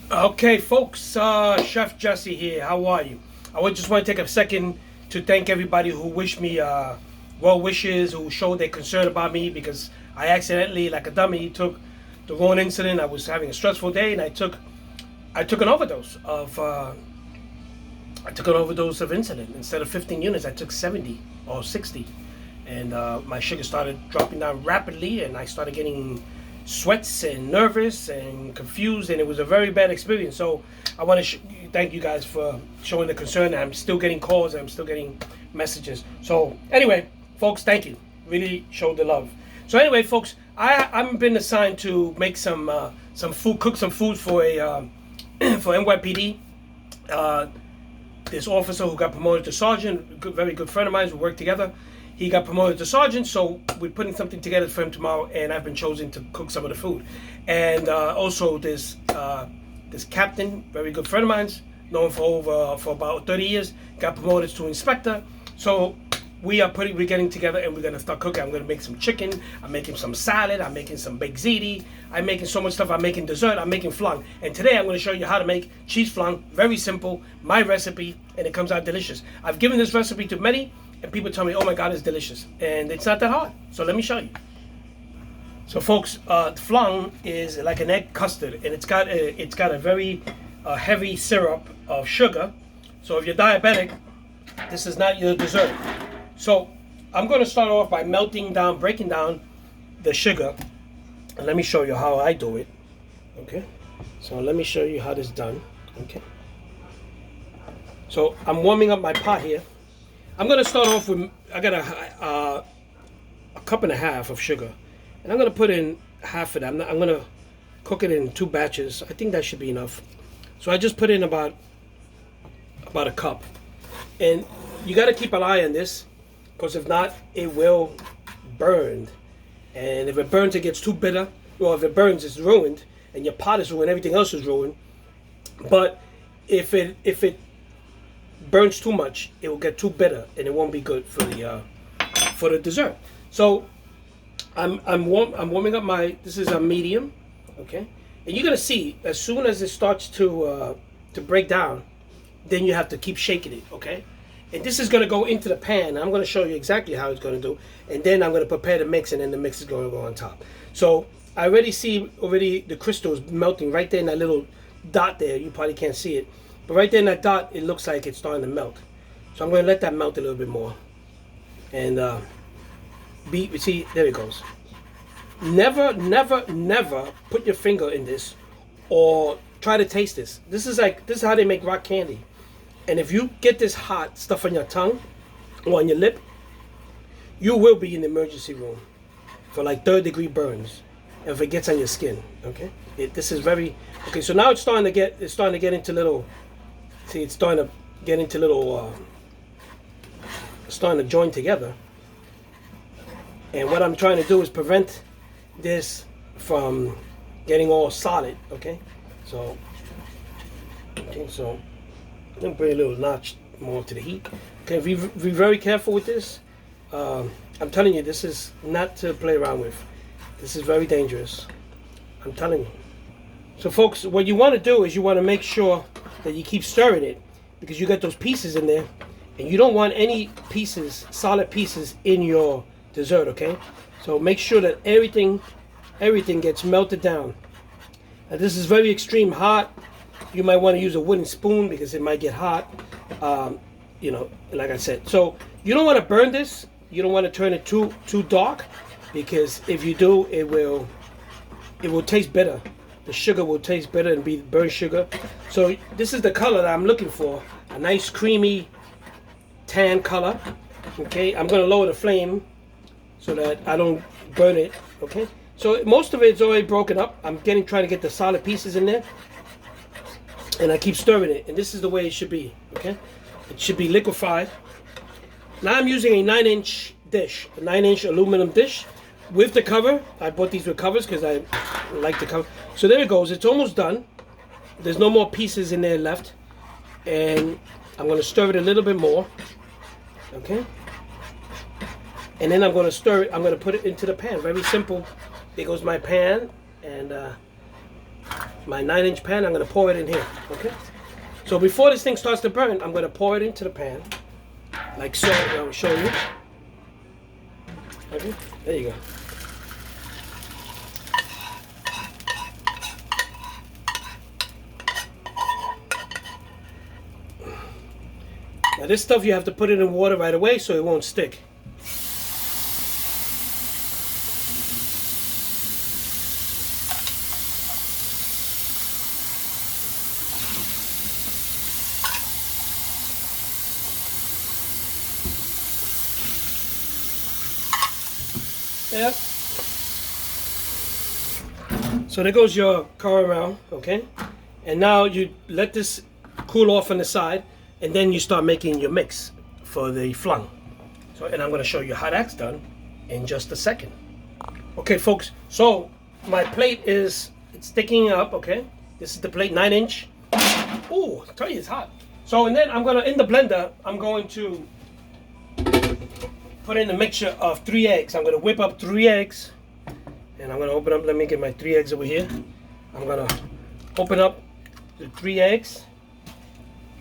Okay, folks, Chef Jesse here. How are you? I would just want to take a second to thank everybody who wished me well wishes, who showed their concern about me because I accidentally, like a dummy, took the wrong insulin. I was having a stressful day, and I took an overdose of insulin. Instead of 15 units, I took 70 or 60, and my sugar started dropping down rapidly, and I started getting sweats and nervous and confused, and it was a very bad experience. So I want to thank you guys for showing the concern. I'm still getting calls, and I'm still getting messages. So anyway, folks, thank you. Really showed the love. So anyway, folks, I've been assigned to make some food, cook some food for a for NYPD. This officer who got promoted to sergeant, very good friend of mine, we worked together. He got promoted to sergeant, so we're putting something together for him tomorrow, and I've been chosen to cook some of the food. And also this captain, very good friend of mine, known for about 30 years, got promoted to inspector. So we're getting together, and we're gonna start cooking. I'm gonna make some chicken. I'm making some salad. I'm making some baked ziti. I'm making so much stuff. I'm making dessert. I'm making flan. And today I'm gonna show you how to make cheese flan. Very simple, my recipe, and it comes out delicious. I've given this recipe to many, and people tell me, "Oh my God, it's delicious," and it's not that hard. So let me show you. So folks, flan is like an egg custard, and it's got a very heavy syrup of sugar. So if you're diabetic, this is not your dessert. So I'm going to start off by breaking down the sugar, and let me show you how I do it. Okay, so let me show you how this is done. Okay, so I'm warming up my pot here. I'm going to start off with, I got a cup and a half of sugar, and I'm going to put in half of that. I'm going to cook it in 2 batches. I think that should be enough. So I just put in about a cup, and you got to keep an eye on this, because if not, it will burn. And if it burns, it gets too bitter. Or if it burns, it's ruined, and your pot is ruined. Everything else is ruined. But if it burns too much, it will get too bitter, and it won't be good for the dessert. So I'm warming up my. This is a medium, okay. And you're gonna see as soon as it starts to break down, then you have to keep shaking it, okay. And this is going to go into the pan. I'm going to show you exactly how it's going to do. And then I'm going to prepare the mix, and then the mix is going to go on top. So I already see the crystals melting right there in that little dot there. You probably can't see it. But right there in that dot, it looks like it's starting to melt. So I'm going to let that melt a little bit more. And see, there it goes. Never, never, never put your finger in this or try to taste this. This is how they make rock candy. And if you get this hot stuff on your tongue or on your lip, you will be in the emergency room for like 3rd-degree burns if it gets on your skin. Okay, this is very okay. So now it's starting to get into little. See, it's starting to get into little. Starting to join together. And what I'm trying to do is prevent this from getting all solid. Okay, so. I'm going to bring a little notch more to the heat. Okay, be very careful with this. I'm telling you, this is not to play around with. This is very dangerous. I'm telling you. So folks, what you want to do is you want to make sure that you keep stirring it, because you got those pieces in there, and you don't want any pieces, solid pieces in your dessert, okay? So make sure that everything gets melted down. Now this is very extreme hot. You might want to use a wooden spoon because it might get hot, you know, like I said. So you don't want to burn this. You don't want to turn it too dark, because if you do, it will taste bitter. The sugar will taste bitter and be burnt sugar. So this is the color that I'm looking for, a nice creamy tan color. Okay, I'm going to lower the flame so that I don't burn it. Okay, so most of it's already broken up. I'm trying to get the solid pieces in there. And I keep stirring it, and this is the way it should be, okay? It should be liquefied. Now I'm using a 9-inch dish, a 9-inch aluminum dish with the cover. I bought these with covers because I like the cover. So there it goes. It's almost done. There's no more pieces in there left. And I'm going to stir it a little bit more, okay? And then I'm going to stir it. I'm going to put it into the pan. Very simple. There goes my pan, and my 9-inch pan. I'm gonna pour it in here. Okay. So before this thing starts to burn, I'm gonna pour it into the pan, like so. I'll show you. Okay. There you go. Now this stuff you have to put it in water right away so it won't stick. Yeah. So there goes your caramel, okay? And now you let this cool off on the side, and then you start making your mix for the flan. So, and I'm gonna show you how that's done in just a second. Okay, folks, so my plate it's sticking up, okay? This is the plate, 9-inch. Ooh, I tell you it's hot. So, and then I'm gonna, in the blender, I'm going to put in a mixture of 3 eggs. I'm gonna whip up 3 eggs, and I'm gonna open up, let me get my 3 eggs over here. I'm gonna open up the 3 eggs.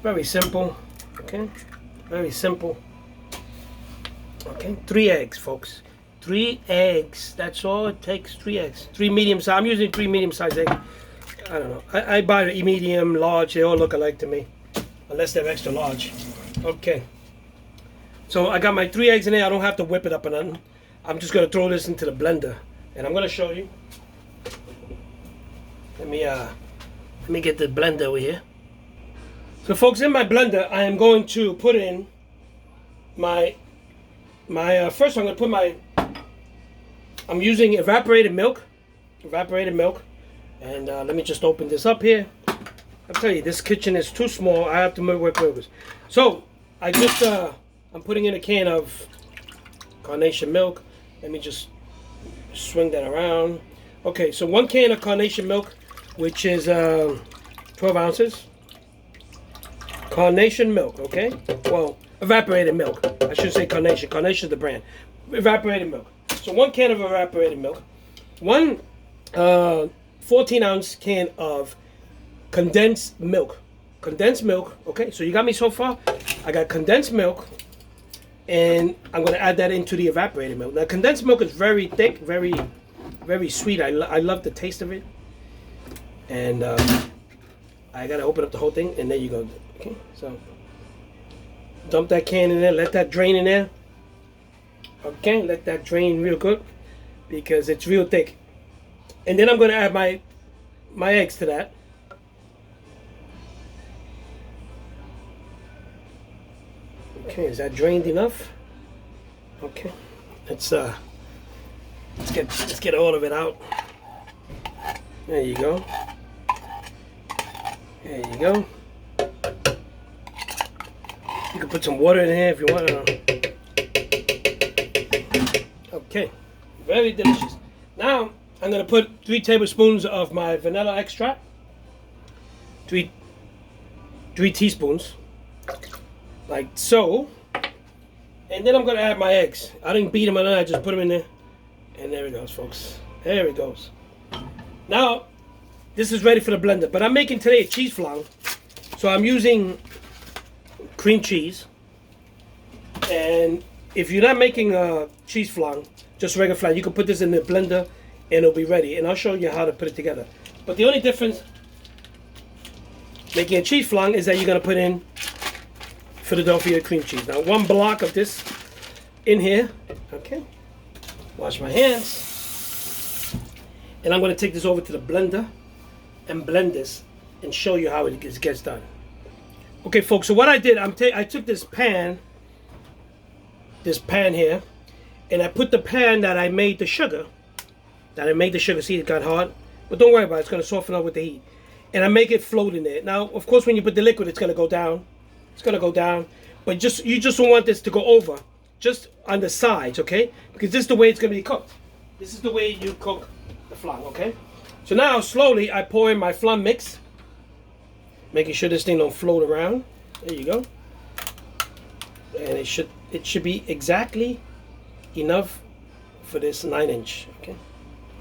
Very simple, okay? Very simple. Okay, 3 eggs, folks. 3 eggs, that's all it takes, 3 eggs. 3 medium size, I'm using 3 medium sized eggs. I don't know, I buy the medium, large, they all look alike to me. Unless they're extra large. Okay. So I got my 3 eggs in there, I don't have to whip it up or nothing. I'm just gonna throw this into the blender. And I'm gonna show you. Let me get the blender over here. So folks, in my blender, I am going to put in first I'm going to put I'm using evaporated milk, and let me just open this up here. I'll tell you, this kitchen is too small, I have to work with this. So, I'm putting in a can of carnation milk. Let me just swing that around. Okay, so 1 can of carnation milk, which is 12 ounces. Carnation milk, okay? Well, evaporated milk. I should say carnation. Carnation is the brand. Evaporated milk. So 1 can of evaporated milk. 1 14-ounce can of condensed milk. Condensed milk, okay? So you got me so far? I got condensed milk, and I'm going to add that into the evaporated milk. Now, condensed milk is very thick, very, very sweet. I love the taste of it. And I got to open up the whole thing, and there you go. Okay, so dump that can in there, let that drain in there. Okay, let that drain real good because it's real thick. And then I'm going to add my eggs to that. Okay, is that drained enough? Okay, let's get all of it out. There you go. There you go. You can put some water in here if you want. Okay, very delicious. Now I'm going to put 3 tablespoons of my vanilla extract. 3 teaspoons, like so. And then I'm going to add my eggs. I didn't beat them, I just put them in there. And there it goes, folks. There it goes. Now, this is ready for the blender. But I'm making today a cheese flan. So I'm using cream cheese. And if you're not making a cheese flan, just regular flan, you can put this in the blender and it'll be ready. And I'll show you how to put it together. But the only difference making a cheese flan is that you're going to put in Philadelphia cream cheese. Now 1 block of this in here. Okay. Wash my hands. And I'm going to take this over to the blender and blend this and show you how it gets done. Okay, folks, so what I did, I took this pan here, and I put the pan that I made the sugar, see it got hard, but don't worry about it, it's going to soften up with the heat. And I make it float in there. Now, of course, when you put the liquid, it's going to go down. It's going to go down, but you just don't want this to go over, just on the sides, okay? Because this is the way it's going to be cooked. This is the way you cook the flan, okay? So now, slowly, I pour in my flan mix, making sure this thing don't float around. There you go. And it should be exactly enough for this 9-inch, okay?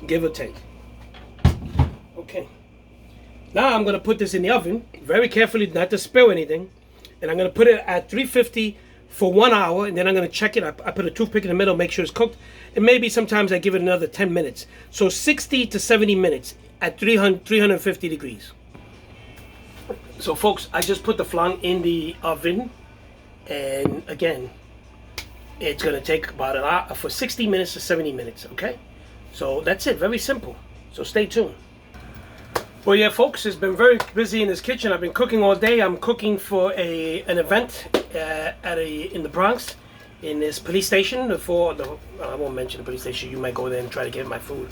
Give or take. Okay. Now I'm gonna put this in the oven very carefully, not to spill anything, and I'm gonna put it at 350 for 1 hour, and then I'm gonna check it. I put a toothpick in the middle, make sure it's cooked, and maybe sometimes I give it another 10 minutes. So 60 to 70 minutes at 350 degrees. So folks, I just put the flan in the oven, and again, it's gonna take about an hour, for 60 minutes to 70 minutes, okay? So that's it, very simple. So stay tuned. Well, yeah, folks, it's been very busy in this kitchen. I've been cooking all day. I'm cooking for an event in the Bronx, in this police station. I won't mention the police station. You might go there and try to get my food.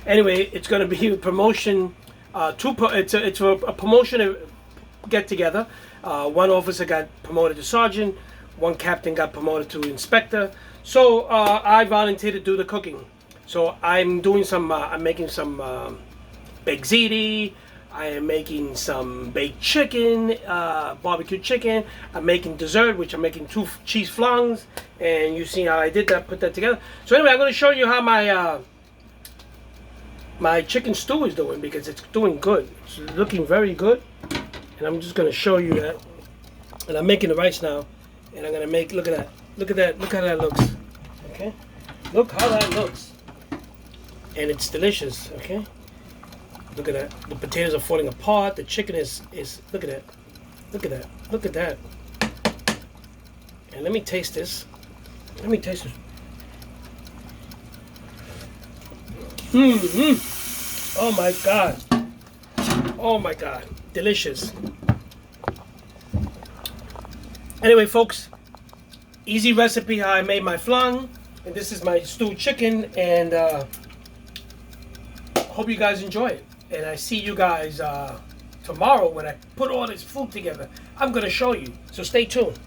Anyway, it's going to be a promotion. It's a promotion get together. One officer got promoted to sergeant. One captain got promoted to inspector. So I volunteered to do the cooking. So I'm doing some. I'm making some. Baked ziti, I am making some baked chicken, barbecue chicken. I'm making dessert, which I'm making 2 cheese flans, and you see how I did that, put that together. So anyway, I'm going to show you how my my chicken stew is doing, because it's doing good. It's looking very good, and I'm just going to show you that. And I'm making the rice now, and I'm going to make. Look at that. Look at that. Look how that looks. Okay, look how that looks, and it's delicious. Okay. Look at that. The potatoes are falling apart. The chicken is look at that. Look at that. Look at that. And let me taste this. Let me taste this. Oh my God. Oh my God. Delicious. Anyway, folks, easy recipe how I made my flan. And this is my stewed chicken, and hope you guys enjoy it. And I see you guys tomorrow when I put all this food together. I'm going to show you. So stay tuned.